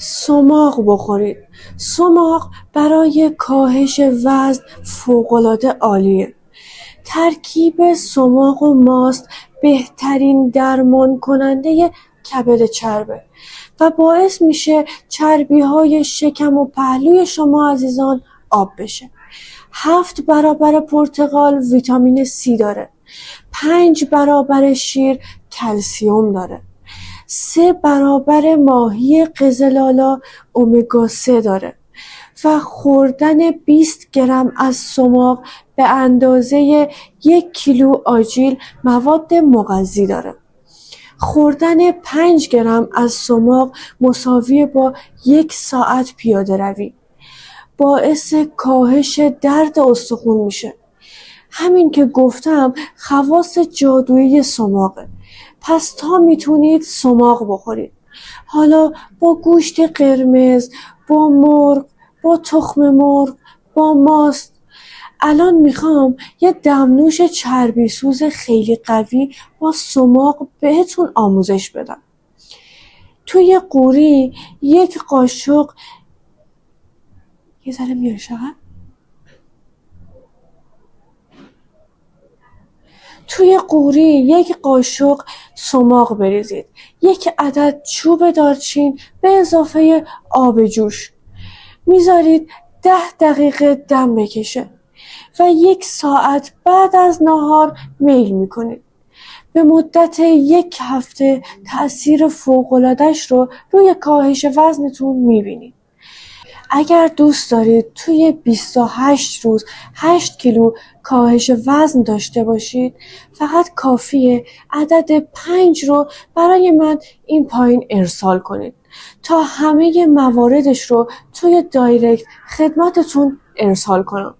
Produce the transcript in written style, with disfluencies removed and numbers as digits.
سماق بخورید. سماق برای کاهش وزن فوق‌العاده عالیه. ترکیب سماق و ماست بهترین درمان کننده کبد چربه و باعث میشه چربی‌های شکم و پهلوی شما عزیزان آب بشه. 7 برابر پرتقال ویتامین C داره. 5 برابر شیر کلسیم داره. 3 برابر ماهی قزلالا امگا 3 داره و خوردن 20 گرم از سماق به اندازه 1 کیلو آجیل مواد مغذی داره. خوردن 5 گرم از سماق مساوی با 1 ساعت پیاده روی. باعث کاهش درد استخوان میشه. همین که گفتم خواص جادویی سماقه. پس تا میتونید سماق بخورید. حالا با گوشت قرمز، با مرغ، با تخم مرغ، با ماست. الان میخوام یه دمنوش چربی سوز خیلی قوی با سماق بهتون آموزش بدم. توی قوری یک قاشق یه ذره میاره شقم. توی قوری یک قاشق سماق بریزید. 1 عدد چوب دارچین به اضافه آب جوش. میذارید 10 دقیقه دم بکشه و 1 ساعت بعد از ناهار میل میکنید. به مدت 1 هفته تأثیر فوق‌العاده‌اش رو روی کاهش وزنتون میبینید. اگر دوست دارید توی 28 روز 8 کیلو کاهش وزن داشته باشید، فقط کافیه عدد 5 رو برای من این پایین ارسال کنید تا همه مواردش رو توی دایرکت خدمتتون ارسال کنم.